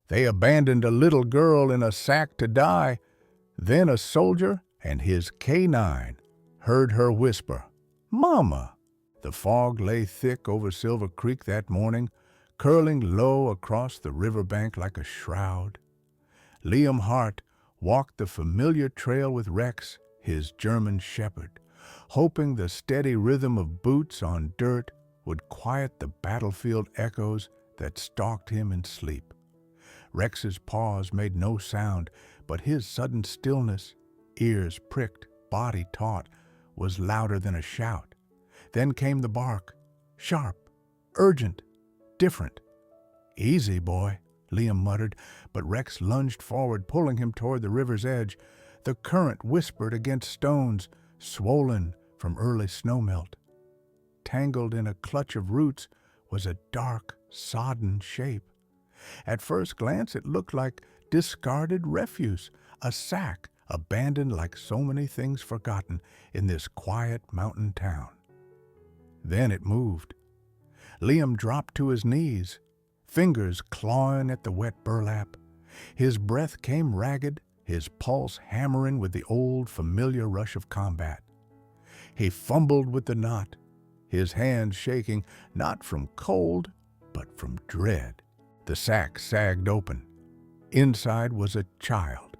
They abandoned a little girl in a sack to die. Then a soldier and his K9 heard her whisper, "Mama." The fog lay thick over Silver Creek that morning, curling low across the riverbank like a shroud. Liam Hart walked the familiar trail with Rex, his German shepherd, hoping the steady rhythm of boots on dirt would quiet the battlefield echoes that stalked him in sleep. Rex's paws made no sound, but his sudden stillness, ears pricked, body taut, was louder than a shout. Then came the bark, sharp, urgent, different. "Easy, boy," Liam muttered, but Rex lunged forward, pulling him toward the river's edge. The current whispered against stones, swollen from early snowmelt. Tangled in a clutch of roots was a dark, sodden shape. At first glance it looked like discarded refuse, a sack abandoned like so many things forgotten in this quiet mountain town. Then it moved. Liam dropped to his knees, fingers clawing at the wet burlap. His breath came ragged, his pulse hammering with the old familiar rush of combat. He fumbled with the knot, his hands shaking not from cold, but from dread. The sack sagged open. Inside was a child,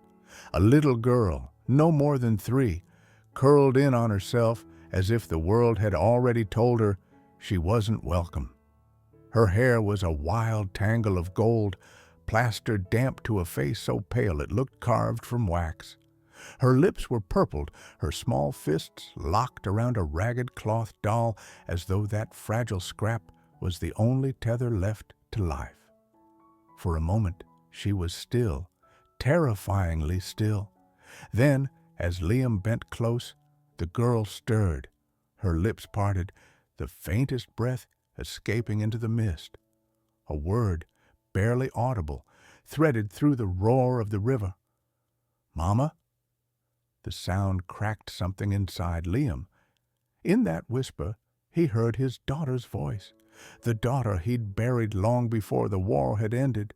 a little girl, no more than 3, curled in on herself as if the world had already told her she wasn't welcome. Her hair was a wild tangle of gold, plastered damp to a face so pale it looked carved from wax. Her lips were purpled, her small fists locked around a ragged cloth doll as though that fragile scrap was the only tether left to life. For a moment she was still, terrifyingly still. Then, as Liam bent close, the girl stirred, her lips parted, the faintest breath escaping into the mist. A word, barely audible, threaded through the roar of the river. "Mama?" The sound cracked something inside Liam. In that whisper, he heard his daughter's voice, the daughter he'd buried long before the war had ended.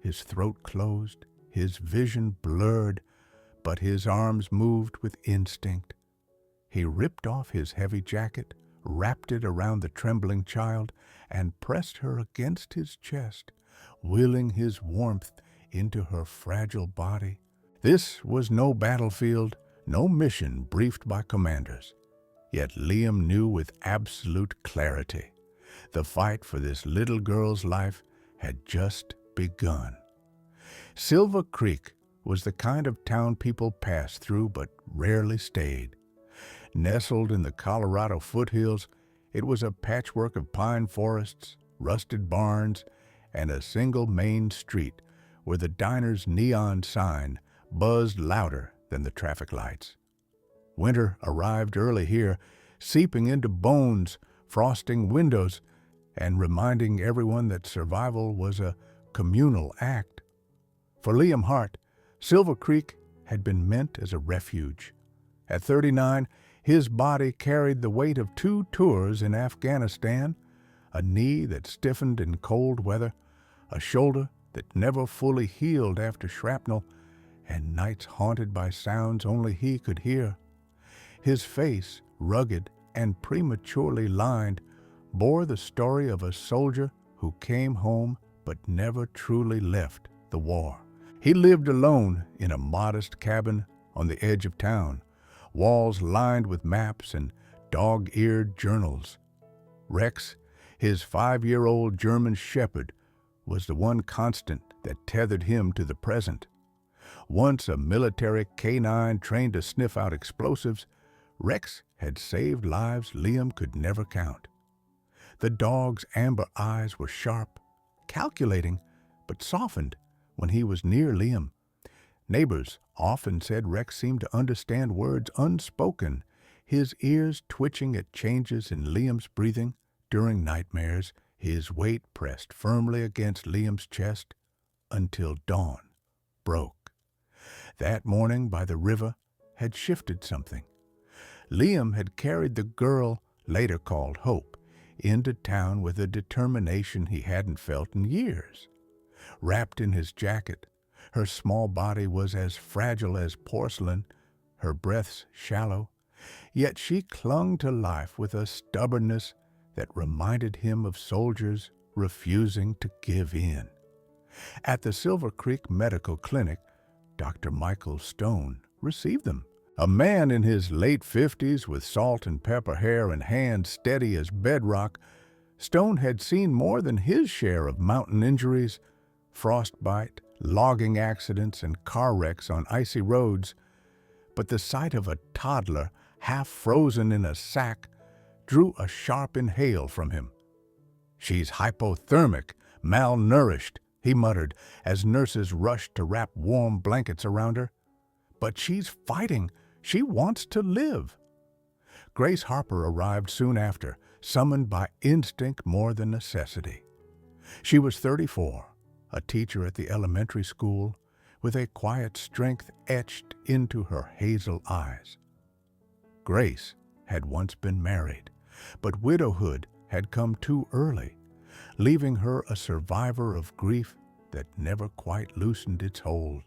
His throat closed, his vision blurred, but his arms moved with instinct. He ripped off his heavy jacket, wrapped it around the trembling child, and pressed her against his chest, willing his warmth into her fragile body. This was no battlefield, no mission briefed by commanders. Yet Liam knew with absolute clarity, the fight for this little girl's life had just begun. Silver Creek was the kind of town people passed through but rarely stayed. Nestled in the Colorado foothills, it was a patchwork of pine forests, rusted barns, and a single main street where the diner's neon sign buzzed louder than the traffic lights. Winter arrived early here, seeping into bones, frosting windows, and reminding everyone that survival was a communal act. For Liam Hart, Silver Creek had been meant as a refuge. At 39, his body carried the weight of 2 tours in Afghanistan, a knee that stiffened in cold weather, a shoulder that never fully healed after shrapnel, and nights haunted by sounds only he could hear. His face, rugged and prematurely lined, bore the story of a soldier who came home but never truly left the war. He lived alone in a modest cabin on the edge of town, walls lined with maps and dog-eared journals. Rex, his 5-year-old German shepherd, was the one constant that tethered him to the present. Once a military canine trained to sniff out explosives, Rex had saved lives Liam could never count. The dog's amber eyes were sharp, calculating, but softened when he was near Liam. Neighbors often said Rex seemed to understand words unspoken, his ears twitching at changes in Liam's breathing during nightmares, his weight pressed firmly against Liam's chest until dawn broke. That morning by the river had shifted something. Liam had carried the girl, later called Hope, into town with a determination he hadn't felt in years. Wrapped in his jacket, her small body was as fragile as porcelain, her breaths shallow, yet she clung to life with a stubbornness that reminded him of soldiers refusing to give in. At the Silver Creek Medical Clinic, Dr. Michael Stone received them. A man in his late 50s with salt and pepper hair and hands steady as bedrock, Stone had seen more than his share of mountain injuries, frostbite, logging accidents, and car wrecks on icy roads. But the sight of a toddler half frozen in a sack drew a sharp inhale from him. "She's hypothermic, malnourished," he muttered as nurses rushed to wrap warm blankets around her. "But she's fighting. She wants to live." Grace Harper arrived soon after, summoned by instinct more than necessity. She was 34, a teacher at the elementary school, with a quiet strength etched into her hazel eyes. Grace had once been married, but widowhood had come too early, leaving her a survivor of grief that never quite loosened its hold.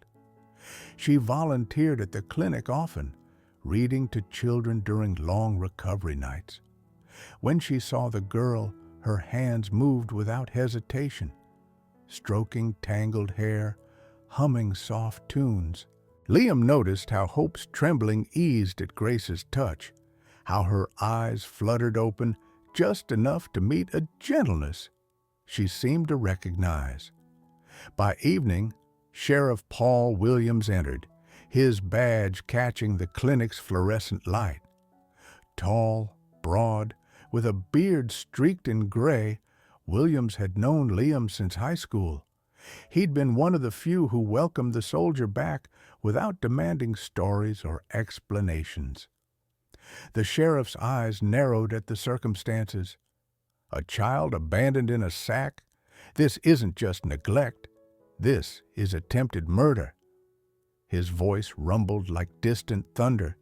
She volunteered at the clinic often, reading to children during long recovery nights. When she saw the girl, her hands moved without hesitation, stroking tangled hair, humming soft tunes. Liam noticed how Hope's trembling eased at Grace's touch, how her eyes fluttered open just enough to meet a gentleness she seemed to recognize. By evening, Sheriff Paul Williams entered, his badge catching the clinic's fluorescent light. Tall, broad, with a beard streaked in gray, Williams had known Liam since high school. He'd been one of the few who welcomed the soldier back without demanding stories or explanations. The sheriff's eyes narrowed at the circumstances. A child abandoned in a sack? This isn't just neglect. This is attempted murder. His voice rumbled like distant thunder.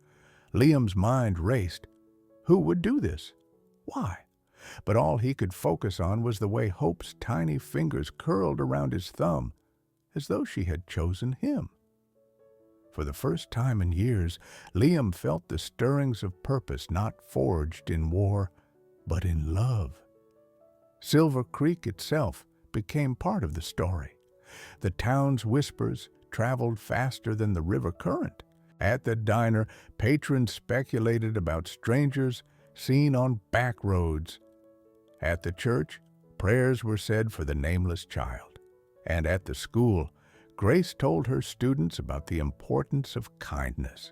Liam's mind raced. Who would do this? Why? But all he could focus on was the way Hope's tiny fingers curled around his thumb, as though she had chosen him. For the first time in years, Liam felt the stirrings of purpose not forged in war, but in love. Silver Creek itself became part of the story. The town's whispers traveled faster than the river current. At the diner, patrons speculated about strangers seen on back roads. At the church, prayers were said for the nameless child. And at the school, Grace told her students about the importance of kindness,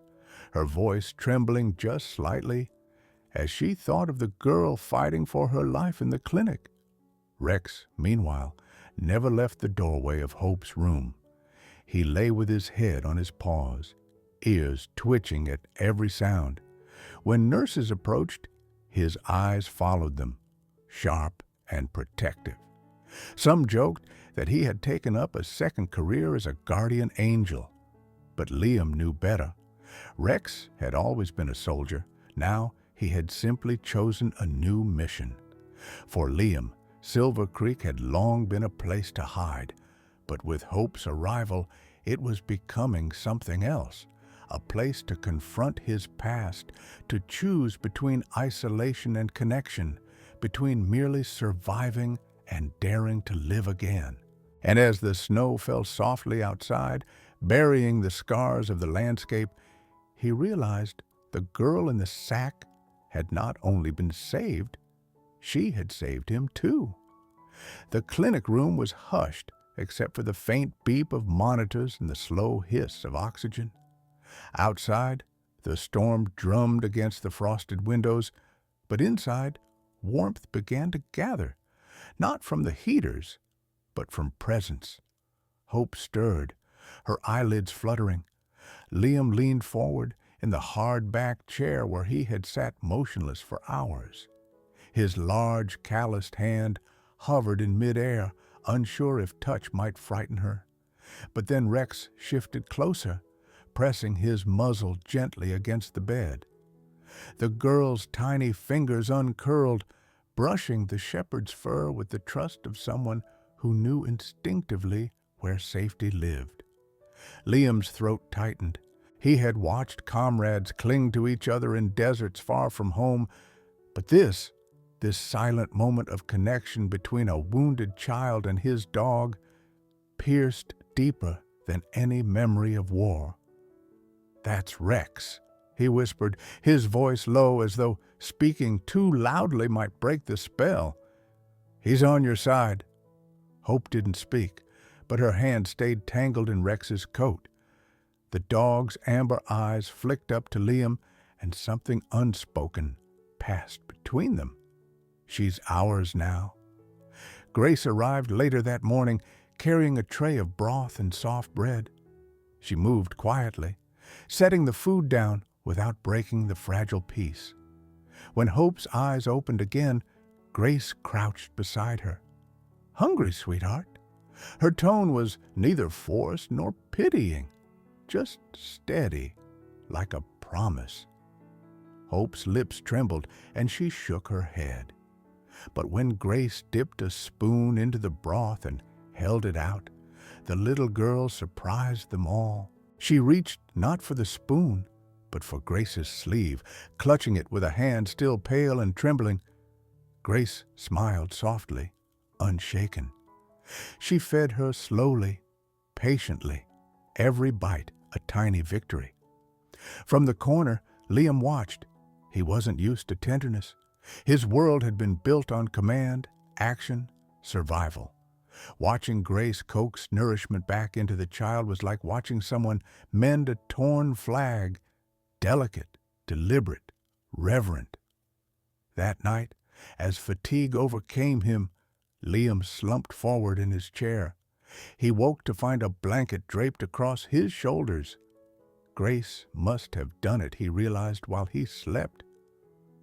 her voice trembling just slightly as she thought of the girl fighting for her life in the clinic. Rex, meanwhile, never left the doorway of Hope's room. He lay with his head on his paws, ears twitching at every sound. When nurses approached, his eyes followed them, sharp and protective. Some joked that he had taken up a second career as a guardian angel. But Liam knew better. Rex had always been a soldier. Now he had simply chosen a new mission. For Liam, Silver Creek had long been a place to hide, but with Hope's arrival, it was becoming something else, a place to confront his past, to choose between isolation and connection, between merely surviving and daring to live again. And as the snow fell softly outside, burying the scars of the landscape, he realized the girl in the sack had not only been saved, she had saved him too. The clinic room was hushed except for the faint beep of monitors and the slow hiss of oxygen. Outside, the storm drummed against the frosted windows, but inside, warmth began to gather, not from the heaters, but from presence. Hope stirred, her eyelids fluttering. Liam leaned forward in the hard-backed chair where he had sat motionless for hours. His large, calloused hand hovered in midair, unsure if touch might frighten her. But then Rex shifted closer, pressing his muzzle gently against the bed. The girl's tiny fingers uncurled, brushing the shepherd's fur with the trust of someone who knew instinctively where safety lived. Liam's throat tightened. He had watched comrades cling to each other in deserts far from home, but this silent moment of connection between a wounded child and his dog, pierced deeper than any memory of war. "That's Rex," he whispered, his voice low as though speaking too loudly might break the spell. "He's on your side." Hope didn't speak, but her hand stayed tangled in Rex's coat. The dog's amber eyes flicked up to Liam, and something unspoken passed between them. "She's ours now." Grace arrived later that morning, carrying a tray of broth and soft bread. She moved quietly, setting the food down without breaking the fragile peace. When Hope's eyes opened again, Grace crouched beside her. "Hungry, sweetheart?" Her tone was neither forced nor pitying, just steady, like a promise. Hope's lips trembled, and she shook her head. But when Grace dipped a spoon into the broth and held it out, the little girl surprised them all. She reached not for the spoon, but for Grace's sleeve, clutching it with a hand still pale and trembling. Grace smiled softly, unshaken. She fed her slowly, patiently, every bite a tiny victory. From the corner, Liam watched. He wasn't used to tenderness. His world had been built on command, action, survival. Watching Grace coax nourishment back into the child was like watching someone mend a torn flag, delicate, deliberate, reverent. That night, as fatigue overcame him, Liam slumped forward in his chair. He woke to find a blanket draped across his shoulders. Grace must have done it, he realized, while he slept.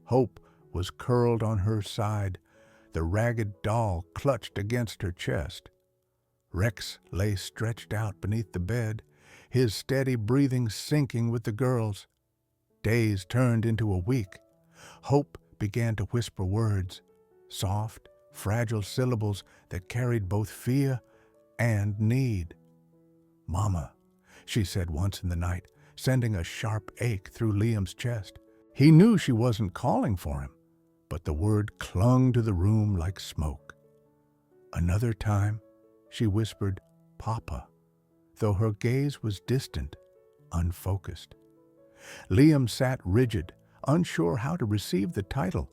Hope was curled on her side, the ragged doll clutched against her chest. Rex lay stretched out beneath the bed, his steady breathing syncing with the girl's. Days turned into a week. Hope began to whisper words, soft, fragile syllables that carried both fear and need. "Mama," she said once in the night, sending a sharp ache through Liam's chest. He knew she wasn't calling for him, but the word clung to the room like smoke. Another time, she whispered, "Papa," though her gaze was distant, unfocused. Liam sat rigid, unsure how to receive the title.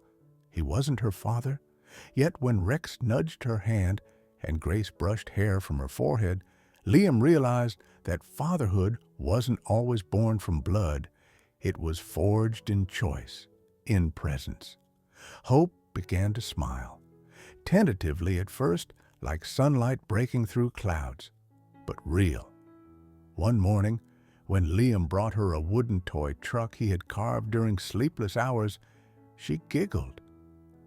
He wasn't her father, yet when Rex nudged her hand and Grace brushed hair from her forehead, Liam realized that fatherhood wasn't always born from blood. It was forged in choice, in presence. Hope began to smile, tentatively at first, like sunlight breaking through clouds, but real. One morning, when Liam brought her a wooden toy truck he had carved during sleepless hours, she giggled.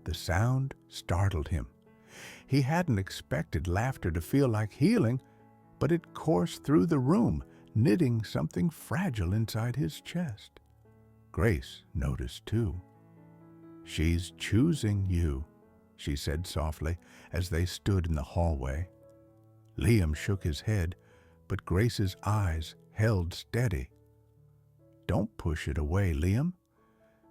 The sound startled him. He hadn't expected laughter to feel like healing, but it coursed through the room, knitting something fragile inside his chest. Grace noticed too. "She's choosing you," she said softly as they stood in the hallway. Liam shook his head, but Grace's eyes held steady. "Don't push it away, Liam.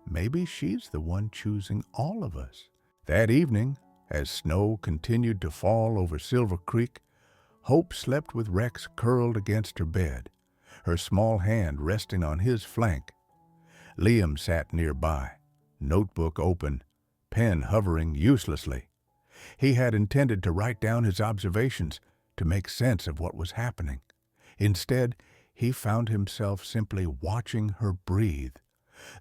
Maybe she's the one choosing all of us." That evening, as snow continued to fall over Silver Creek, Hope slept with Rex curled against her bed, her small hand resting on his flank. Liam sat nearby, notebook open, pen hovering uselessly. He had intended to write down his observations, to make sense of what was happening. Instead, he found himself simply watching her breathe.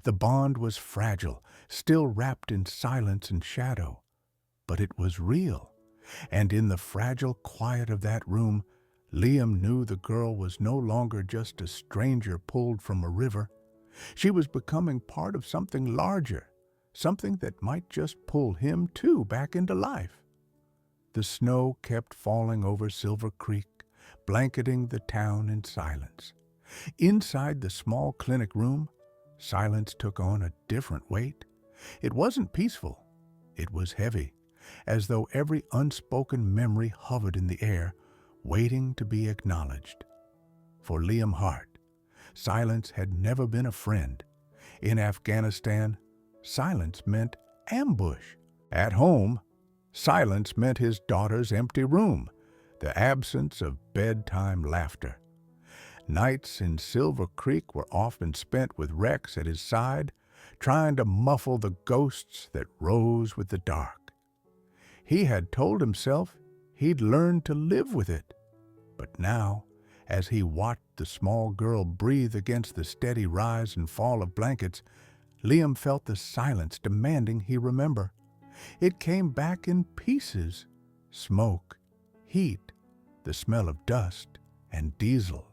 The bond was fragile, still wrapped in silence and shadow. But it was real, and in the fragile quiet of that room, Liam knew the girl was no longer just a stranger pulled from a river. She was becoming part of something larger, something that might just pull him too back into life. The snow kept falling over Silver Creek, blanketing the town in silence. Inside the small clinic room, silence took on a different weight. It wasn't peaceful. It was heavy, as though every unspoken memory hovered in the air, waiting to be acknowledged. For Liam Hart, silence had never been a friend. In Afghanistan, silence meant ambush. At home, silence meant his daughter's empty room, the absence of bedtime laughter. Nights in Silver Creek were often spent with Rex at his side, trying to muffle the ghosts that rose with the dark. He had told himself he'd learned to live with it. But now, as he watched the small girl breathe against the steady rise and fall of blankets, Liam felt the silence demanding he remember. It came back in pieces: smoke, heat, the smell of dust, and diesel.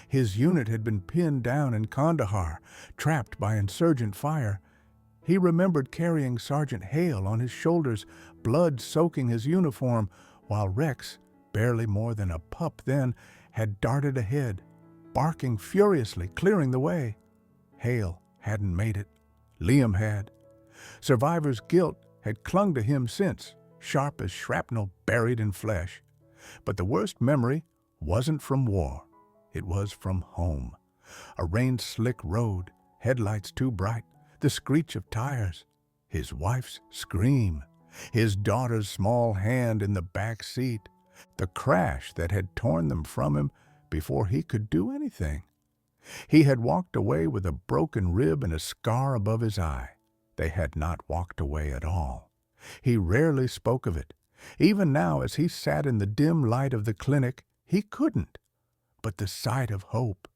His unit had been pinned down in Kandahar, trapped by insurgent fire. He remembered carrying Sergeant Hale on his shoulders, blood soaking his uniform, while Rex, barely more than a pup then, had darted ahead, barking furiously, clearing the way. Hale hadn't made it. Liam had. Survivor's guilt had clung to him since, sharp as shrapnel buried in flesh. But the worst memory wasn't from war. It was from home. A rain-slick road, headlights too bright, the screech of tires, his wife's scream, his daughter's small hand in the back seat, the crash that had torn them from him before he could do anything. He had walked away with a broken rib and a scar above his eye. They had not walked away at all. He rarely spoke of it. Even now, as he sat in the dim light of the clinic, he couldn't. But the sight of Hope,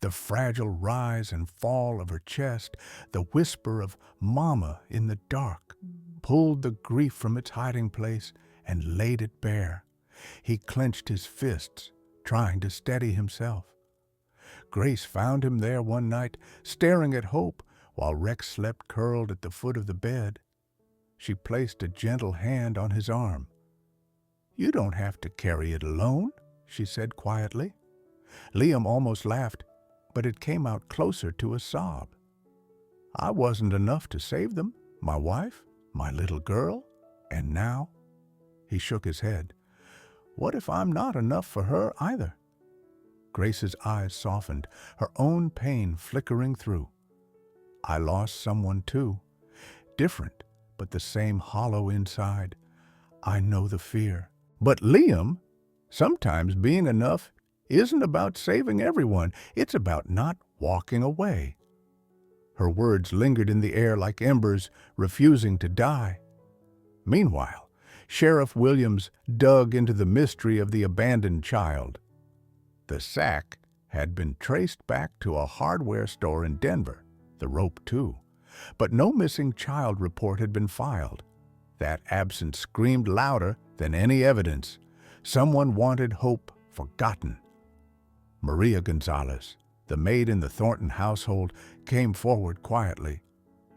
the fragile rise and fall of her chest, the whisper of "Mama" in the dark, pulled the grief from its hiding place and laid it bare. He clenched his fists, trying to steady himself. Grace found him there one night, staring at Hope, while Rex slept curled at the foot of the bed. She placed a gentle hand on his arm. "You don't have to carry it alone," she said quietly. Liam almost laughed, but it came out closer to a sob. "I wasn't enough to save them, my wife, my little girl, and now—" He shook his head. "What if I'm not enough for her either?" Grace's eyes softened, her own pain flickering through. "I lost someone too. Different, but the same hollow inside. I know the fear." "But Liam, sometimes being enough isn't about saving everyone. It's about not walking away." Her words lingered in the air like embers refusing to die. Meanwhile, Sheriff Williams dug into the mystery of the abandoned child. The sack had been traced back to a hardware store in Denver, the rope too, but no missing child report had been filed. That absence screamed louder than any evidence. Someone wanted Hope forgotten. Maria Gonzalez, the maid in the Thornton household, came forward quietly.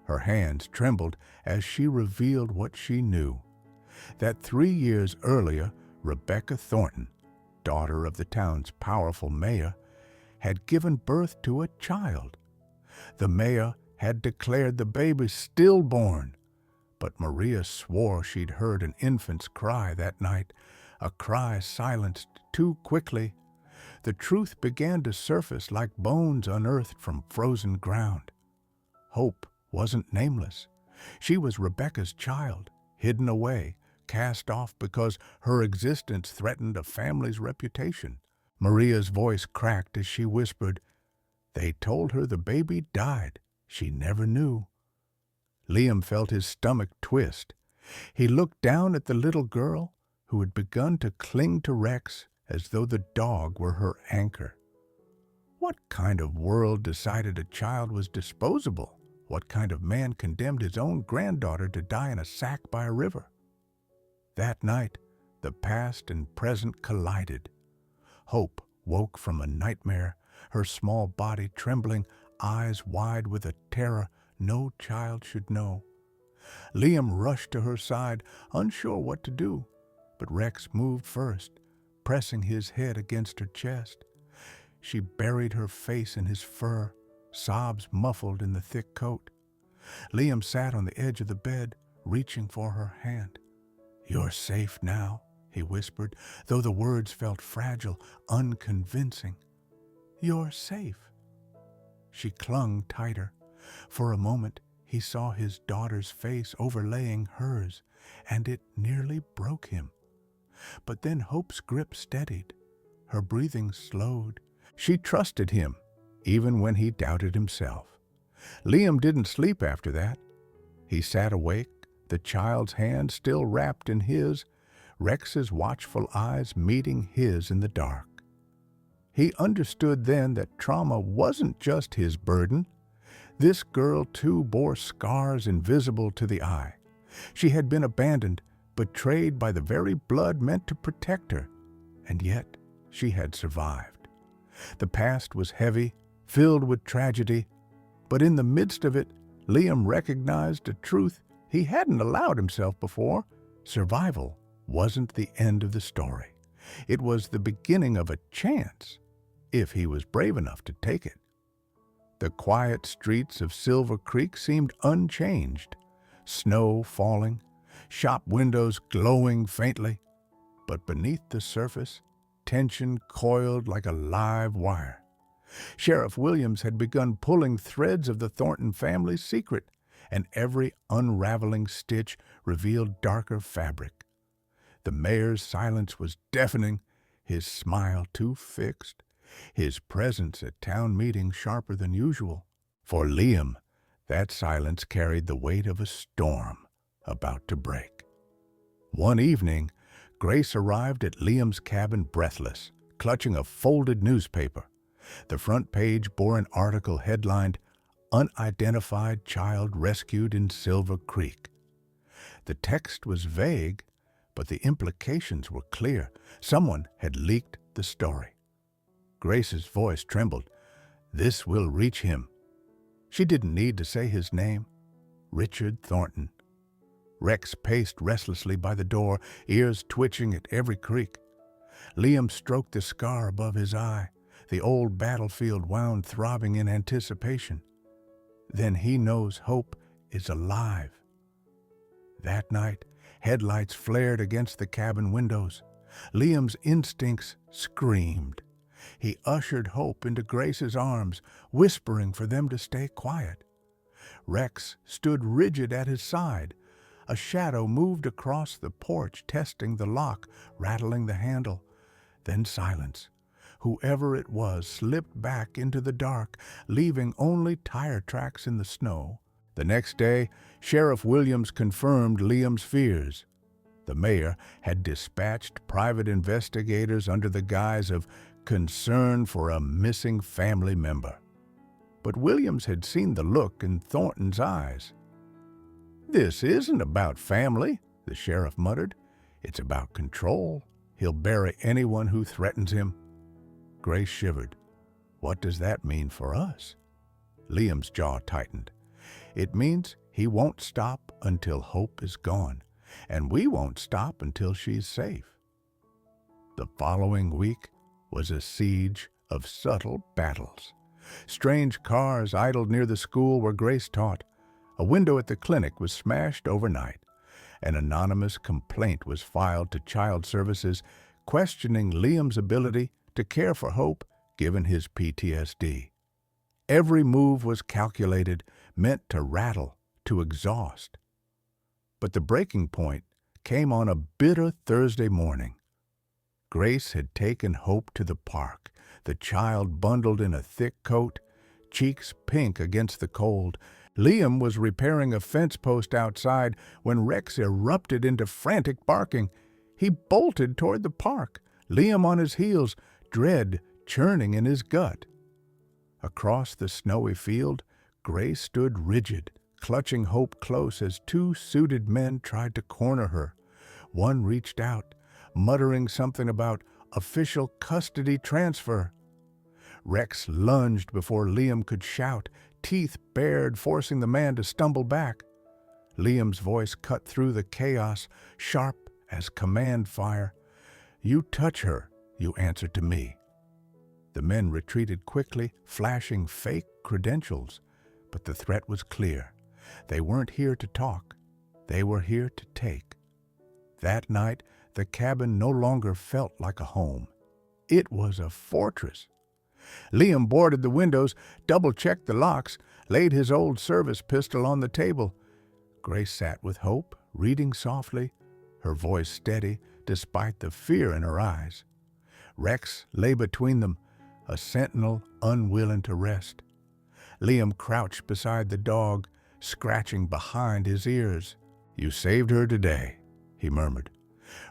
Her hands trembled as she revealed what she knew. That 3 years earlier, Rebecca Thornton, daughter of the town's powerful mayor, had given birth to a child. The mayor had declared the baby stillborn, but Maria swore she'd heard an infant's cry that night, a cry silenced too quickly. The truth began to surface like bones unearthed from frozen ground. Hope wasn't nameless. She was Rebecca's child, hidden away, cast off because her existence threatened a family's reputation. Maria's voice cracked as she whispered, "They told her the baby died. She never knew." Liam felt his stomach twist. He looked down at the little girl who had begun to cling to Rex as though the dog were her anchor. What kind of world decided a child was disposable? What kind of man condemned his own granddaughter to die in a sack by a river? That night, the past and present collided. Hope woke from a nightmare, her small body trembling, eyes wide with a terror no child should know. Liam rushed to her side, unsure what to do, but Rex moved first, pressing his head against her chest. She buried her face in his fur, sobs muffled in the thick coat. Liam sat on the edge of the bed, reaching for her hand. "You're safe now," he whispered, though the words felt fragile, unconvincing. "You're safe." She clung tighter. For a moment, he saw his daughter's face overlaying hers, and it nearly broke him. But then Hope's grip steadied. Her breathing slowed. She trusted him, even when he doubted himself. Liam didn't sleep after that. He sat awake, the child's hand still wrapped in his, Rex's watchful eyes meeting his in the dark. He understood then that trauma wasn't just his burden. This girl, too, bore scars invisible to the eye. She had been abandoned, betrayed by the very blood meant to protect her, and yet she had survived. The past was heavy, filled with tragedy, but in the midst of it, Liam recognized a truth he hadn't allowed himself before. Survival wasn't the end of the story. It was the beginning of a chance, if he was brave enough to take it. The quiet streets of Silver Creek seemed unchanged, snow falling, shop windows glowing faintly, but beneath the surface, tension coiled like a live wire. Sheriff Williams had begun pulling threads of the Thornton family's secret, and every unraveling stitch revealed darker fabric. The mayor's silence was deafening, his smile too fixed, his presence at town meetings sharper than usual. For Liam, that silence carried the weight of a storm about to break. One evening, Grace arrived at Liam's cabin breathless, clutching a folded newspaper. The front page bore an article headlined, "Unidentified Child Rescued in Silver Creek." The text was vague, but the implications were clear. Someone had leaked the story. Grace's voice trembled. "This will reach him." She didn't need to say his name. Richard Thornton. Rex paced restlessly by the door, ears twitching at every creak. Liam stroked the scar above his eye. The old battlefield wound throbbing in anticipation. Then he knows Hope is alive. That night, headlights flared against the cabin windows. Liam's instincts screamed. He ushered Hope into Grace's arms, whispering for them to stay quiet. Rex stood rigid at his side. A shadow moved across the porch, testing the lock, rattling the handle. Then silence. Whoever it was slipped back into the dark, leaving only tire tracks in the snow. The next day, Sheriff Williams confirmed Liam's fears. The mayor had dispatched private investigators under the guise of concern for a missing family member. But Williams had seen the look in Thornton's eyes. "This isn't about family," the sheriff muttered. "It's about control. He'll bury anyone who threatens him." Grace shivered. "What does that mean for us?" Liam's jaw tightened. "It means he won't stop until Hope is gone, and we won't stop until she's safe." The following week was a siege of subtle battles. Strange cars idled near the school where Grace taught. A window at the clinic was smashed overnight. An anonymous complaint was filed to Child Services questioning Liam's ability to care for Hope given his PTSD. Every move was calculated, meant to rattle, to exhaust. But the breaking point came on a bitter Thursday morning. Grace had taken Hope to the park, the child bundled in a thick coat, cheeks pink against the cold. Liam was repairing a fence post outside when Rex erupted into frantic barking. He bolted toward the park, Liam on his heels, dread churning in his gut. Across the snowy field, Grace stood rigid, clutching Hope close as two suited men tried to corner her. One reached out, muttering something about official custody transfer. Rex lunged before Liam could shout, teeth bared, forcing the man to stumble back. Liam's voice cut through the chaos, sharp as command fire. "You touch her, you answer to me." The men retreated quickly, flashing fake credentials, but the threat was clear. They weren't here to talk. They were here to take. That night, the cabin no longer felt like a home. It was a fortress. Liam boarded the windows, double-checked the locks, laid his old service pistol on the table. Grace sat with Hope, reading softly, her voice steady despite the fear in her eyes. Rex lay between them, a sentinel unwilling to rest. Liam crouched beside the dog, scratching behind his ears. "You saved her today," he murmured.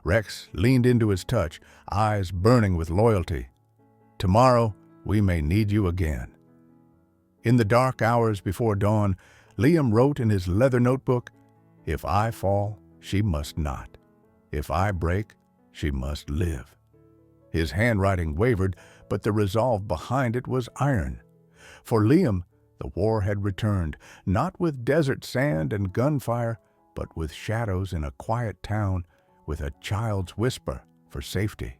Rex leaned into his touch, eyes burning with loyalty. "Tomorrow, we may need you again." In the dark hours before dawn, Liam wrote in his leather notebook, "If I fall, she must not. If I break, she must live." His handwriting wavered, but the resolve behind it was iron. For Liam, the war had returned, not with desert sand and gunfire, but with shadows in a quiet town, with a child's whisper for safety.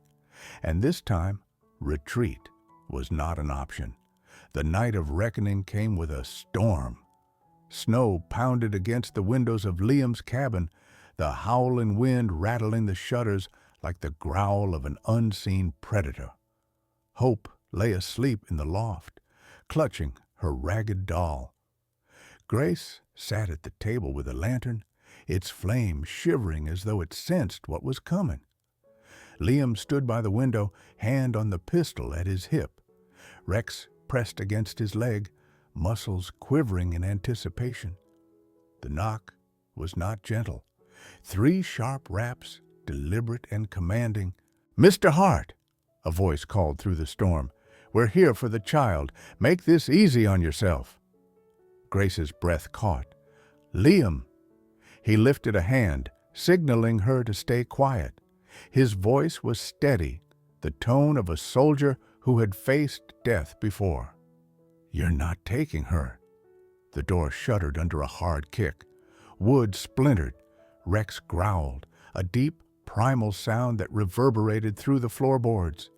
And this time, retreat was not an option. The night of reckoning came with a storm. Snow pounded against the windows of Liam's cabin, the howling wind rattling the shutters like the growl of an unseen predator. Hope lay asleep in the loft, clutching her ragged doll. Grace sat at the table with a lantern, its flame shivering as though it sensed what was coming. Liam stood by the window, hand on the pistol at his hip. Rex pressed against his leg, muscles quivering in anticipation. The knock was not gentle. 3 sharp raps, deliberate and commanding. "Mr. Hart," a voice called through the storm, "we're here for the child. Make this easy on yourself." Grace's breath caught. "Liam!" He lifted a hand, signaling her to stay quiet. His voice was steady, the tone of a soldier who had faced death before. "You're not taking her." The door shuddered under a hard kick. Wood splintered. Rex growled, a deep, primal sound that reverberated through the floorboards.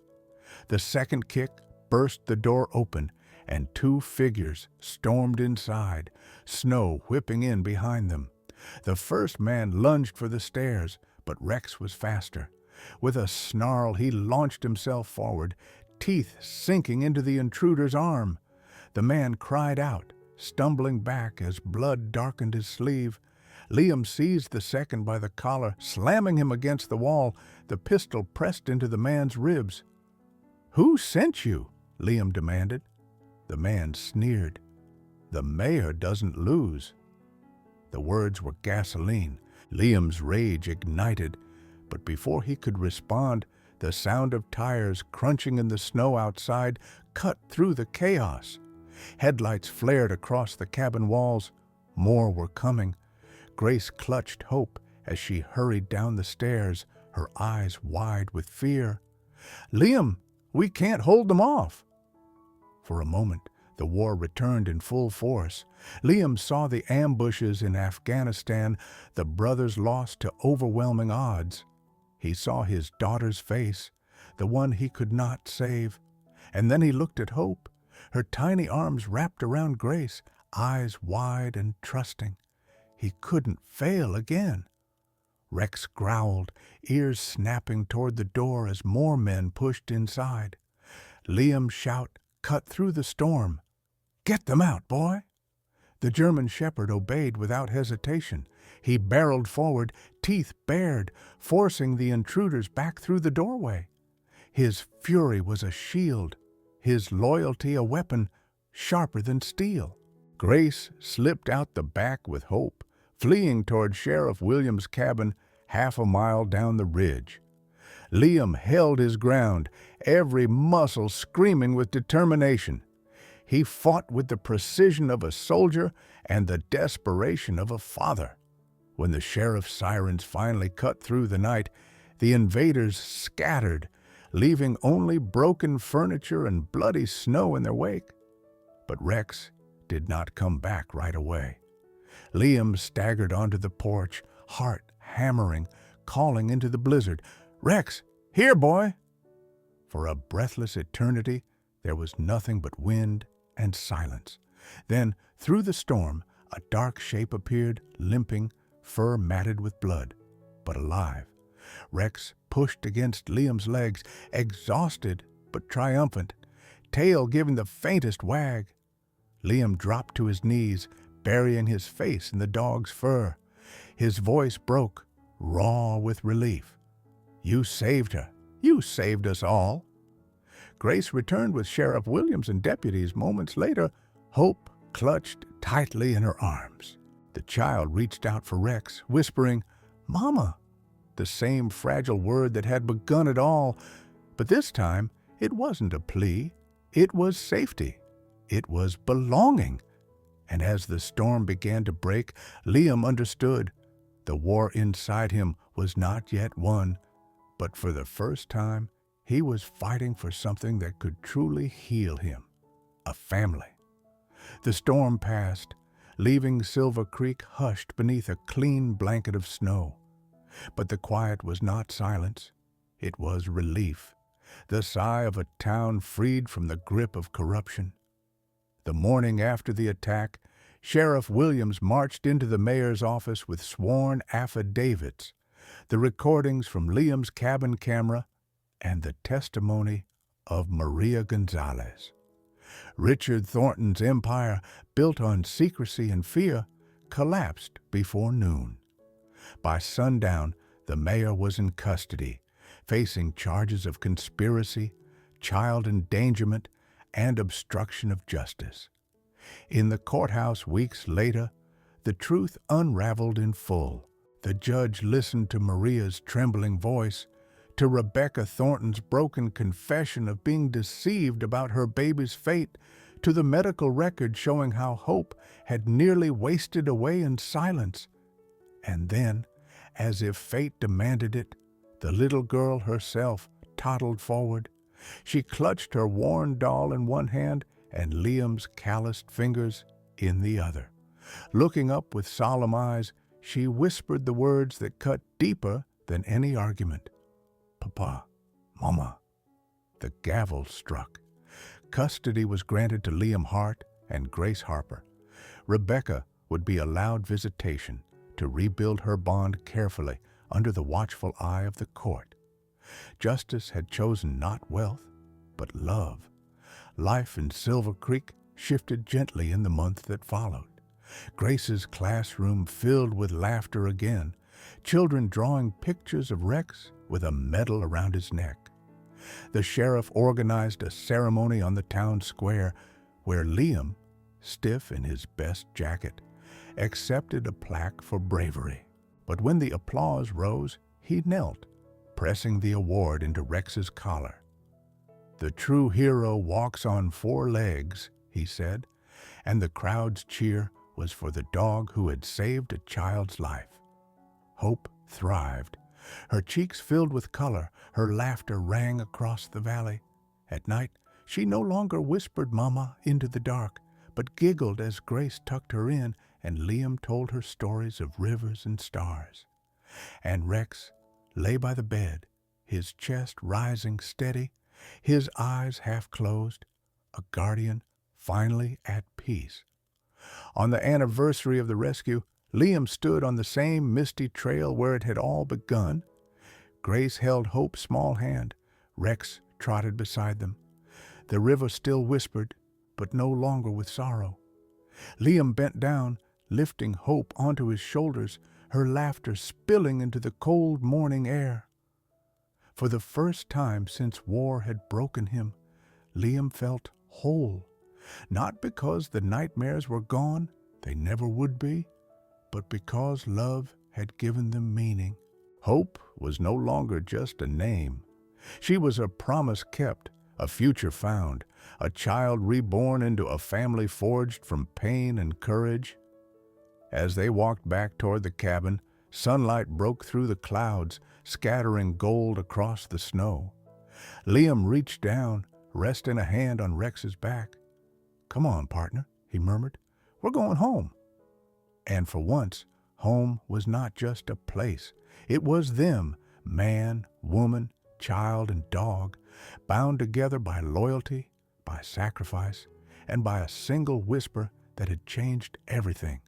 The second kick burst the door open, and 2 figures stormed inside, snow whipping in behind them. The first man lunged for the stairs, but Rex was faster. With a snarl, he launched himself forward, teeth sinking into the intruder's arm. The man cried out, stumbling back as blood darkened his sleeve. Liam seized the second by the collar, slamming him against the wall, the pistol pressed into the man's ribs. "Who sent you?" Liam demanded. The man sneered. "The mayor doesn't lose." The words were gasoline. Liam's rage ignited, but before he could respond, the sound of tires crunching in the snow outside cut through the chaos. Headlights flared across the cabin walls. More were coming. Grace clutched Hope as she hurried down the stairs, her eyes wide with fear. "Liam, we can't hold them off." For a moment, the war returned in full force. Liam saw the ambushes in Afghanistan, the brothers lost to overwhelming odds. He saw his daughter's face, the one he could not save. And then he looked at Hope, her tiny arms wrapped around Grace, eyes wide and trusting. He couldn't fail again. Rex growled, ears snapping toward the door as more men pushed inside. Liam's shout cut through the storm. "Get them out, boy!" The German shepherd obeyed without hesitation. He barreled forward, teeth bared, forcing the intruders back through the doorway. His fury was a shield, his loyalty a weapon sharper than steel. Grace slipped out the back with Hope, fleeing toward Sheriff Williams' cabin 1/2 mile down the ridge. Liam held his ground, every muscle screaming with determination. He fought with the precision of a soldier and the desperation of a father. When the sheriff's sirens finally cut through the night, the invaders scattered, leaving only broken furniture and bloody snow in their wake. But Rex did not come back right away. Liam staggered onto the porch, heart hammering, calling into the blizzard, "Rex, here, boy!" For a breathless eternity, there was nothing but wind and silence. Then, through the storm, a dark shape appeared, limping, fur matted with blood, but alive. Rex pushed against Liam's legs, exhausted but triumphant, tail giving the faintest wag. Liam dropped to his knees, burying his face in the dog's fur. His voice broke, raw with relief. "You saved her. You saved us all." Grace returned with Sheriff Williams and deputies moments later, Hope clutched tightly in her arms. The child reached out for Rex, whispering, "Mama," the same fragile word that had begun it all. But this time, it wasn't a plea. It was safety. It was belonging. And as the storm began to break, Liam understood. The war inside him was not yet won, but for the first time, he was fighting for something that could truly heal him: a family. The storm passed, leaving Silver Creek hushed beneath a clean blanket of snow. But the quiet was not silence. It was relief, the sigh of a town freed from the grip of corruption. The morning after the attack, Sheriff Williams marched into the mayor's office with sworn affidavits, the recordings from Liam's cabin camera, and the testimony of Maria Gonzalez. Richard Thornton's empire, built on secrecy and fear, collapsed before noon. By sundown, the mayor was in custody, facing charges of conspiracy, child endangerment, and obstruction of justice. In the courthouse weeks later, the truth unraveled in full. The judge listened to Maria's trembling voice, to Rebecca Thornton's broken confession of being deceived about her baby's fate, to the medical record showing how Hope had nearly wasted away in silence. And then, as if fate demanded it, the little girl herself toddled forward. She clutched her worn doll in one hand and Liam's calloused fingers in the other. Looking up with solemn eyes, she whispered the words that cut deeper than any argument. "Papa, Mama." The gavel struck. Custody was granted to Liam Hart and Grace Harper. Rebecca would be allowed visitation to rebuild her bond carefully under the watchful eye of the court. Justice had chosen not wealth, but love. Life in Silver Creek shifted gently in the month that followed. Grace's classroom filled with laughter again, children drawing pictures of Rex with a medal around his neck. The sheriff organized a ceremony on the town square where Liam, stiff in his best jacket, accepted a plaque for bravery. But when the applause rose, he knelt, pressing the award into Rex's collar. "The true hero walks on 4 legs," he said, and the crowd's cheer was for the dog who had saved a child's life. Hope thrived. Her cheeks filled with color, her laughter rang across the valley. At night, she no longer whispered "Mama" into the dark, but giggled as Grace tucked her in and Liam told her stories of rivers and stars. And Rex lay by the bed, his chest rising steady, his eyes half closed, a guardian finally at peace. On the anniversary of the rescue, Liam stood on the same misty trail where it had all begun. Grace held Hope's small hand. Rex trotted beside them. The river still whispered, but no longer with sorrow. Liam bent down, lifting Hope onto his shoulders, her laughter spilling into the cold morning air. For the first time since war had broken him, Liam felt whole, not because the nightmares were gone, they never would be, but because love had given them meaning. Hope was no longer just a name. She was a promise kept, a future found, a child reborn into a family forged from pain and courage. As they walked back toward the cabin, sunlight broke through the clouds, scattering gold across the snow. Liam reached down, resting a hand on Rex's back. "Come on, partner," he murmured. "We're going home." And for once, home was not just a place. It was them, man, woman, child, and dog, bound together by loyalty, by sacrifice, and by a single whisper that had changed everything.